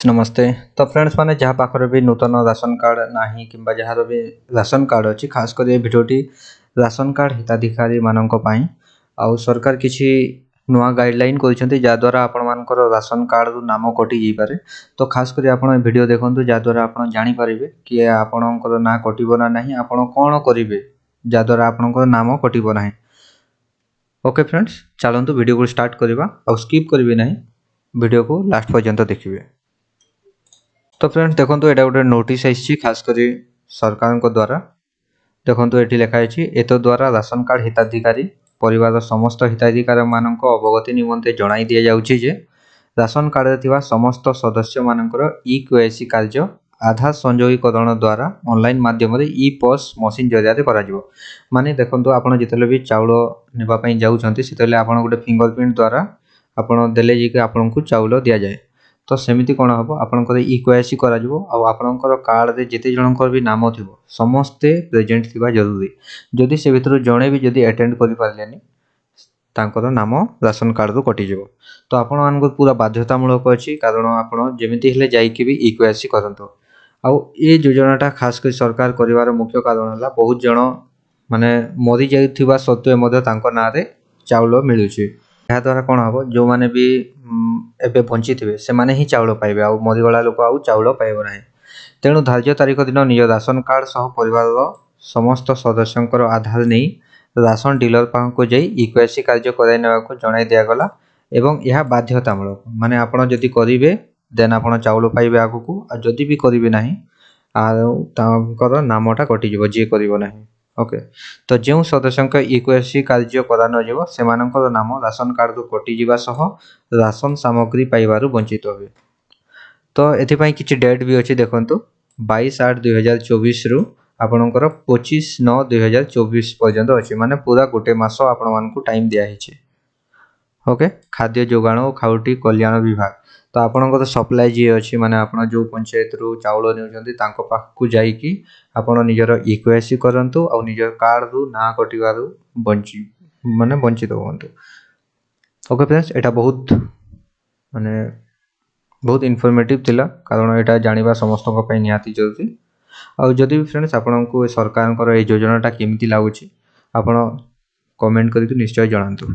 नमस्ते। तो फ्रेंड्स माने जहाँ पाखर भी नूतन राशन कार्ड नाही कि जार भी राशन कार्ड अच्छी खास कर भिडियोटी राशन कार्ड हिताधिकारी मानक आउ सरकार किसी नुआ गाइडलाइन करद्वारा आपण मानकर राशन कार्ड नाम कटि जापे। तो खास कर आप वीडियो देखूँ जहाँद्वारा आप जानीपारे कि आपणकर ना कटो ना ना आपण कौन करेंगे जहाँद्वारा आपणकर नाम कटो ना। ओके फ्रेंड्स चलतु वीडियो को स्टार्ट करवा और स्किप करेंगे ना वीडियो को लास्ट पर्यंत देखिए। तो फ्रेंड्स देखो ये गोटे नोटिस आई खास कर सरकार द्वारा देखो ये लिखाई एत द्वारा राशन कार्ड हिताधिकारी परिवार समस्त हिताधिकारी मानक अवगति निमंते जणाई दि जाउछि जे राशन कार्ड थिबा समस्त सदस्य मानकर ई-केवाईसी कार्य आधार संयोगीकरण द्वारा ऑनलाइन माध्यम ई पॉस मशीन जरिया करा जिवो। माने देखंतु आपण जितले भी चाउल नेबा पई जाउछंती सेतले आपण गोटे फिंगरप्रिंट द्वारा आपण देले जे कि आपण को चाउल दिया जाए। तो सेमिति कोन हबो आपनकर ई-केवाईसी करा जिवो आ आपनकर कार्ड रे जेते जनकर भी नाम थिबो समस्ते प्रेजेंट थिबा जरूरी। जदि से भितर जणे भी जदि अटेंड करि पारलेनी तांकर नाम राशन कार्ड रो कटि जिवो। तो आपण मानको पूरा बाध्यतामूलक अछि कारण आपण जेमिति हेले जाईकि भी ई-केवाईसी करंतो। आ ए योजनाटा खास कर सरकार करिवार मुख्य कारण हला बहुत जण माने मरि जाइथिबा सत्वे मध्ये तांकर नाम रे चाउल मिलुछि। ଏହା ଦ୍ୱାରା କ'ଣ ହେବ ଯେଉଁମାନେ ବି ଏବେ ବଞ୍ଚିଥିବେ ସେମାନେ ହିଁ ଚାଉଳ ପାଇବେ ଆଉ ମରିଗଲା ଲୋକ ଆଉ ଚାଉଳ ପାଇବ ନାହିଁ। ତେଣୁ ଧାର୍ଯ୍ୟ ତାରିଖ ଦିନ ନିଜ ରାସନ କାର୍ଡ଼ ସହ ପରିବାରର ସମସ୍ତ ସଦସ୍ୟଙ୍କର ଆଧାର ନେଇ ରାସନ ଡିଲର ପାଖକୁ ଯାଇ ई-केवाईसी କାର୍ଯ୍ୟ କରାଇ ନେବାକୁ ଜଣାଇ ଦିଆଗଲା ଏବଂ ଏହା ବାଧ୍ୟତାମୂଳକ। ମାନେ ଆପଣ ଯଦି କରିବେ ଦେନ୍ ଆପଣ ଚାଉଳ ପାଇବେ ଆଗକୁ ଆଉ ଯଦି ବି କରିବେ ନାହିଁ ଆଉ ତାଙ୍କର ନାମଟା କଟିଯିବ ଯିଏ କରିବ ନାହିଁ। ओके तो जो सदस्य ई-केवाईसी कार्य करा नजिव सेमानकर नाम राशन कार्ड रू कटिजा सह राशन सामग्री पाइबारू वंचित होबे। तो एथिपाई किछि डेट भी अछि देखंतु 22/8/2024 रु आपनकर 25/9/2024 पर्यंत अछि माने पूरा गोटे मास आपण मानकु टाइम दिया हिछि। ओके खाद्य जोगाण और खाउटी कल्याण विभाग तो आपनकर सप्लाई जी अछि माने आपण जो पंचायत रु चाउल नेउछंती तांको पाखकु जाई कि आपण निजर ई-केवाईसी करंतु और निजर कार्ड रु ना कटिवारु वंचित होवंतु। ओके फ्रेंड्स एटा बहुत माने बहुत इन्फॉर्मेटिव थिला कारण एटा जानिबा समस्त को पई निहाती जरूरी। और जदि भी फ्रेंड्स आपनको सरकारकर ए योजनाटा केमिति लागुछि आपण कमेंट करके निश्चय जणांतु।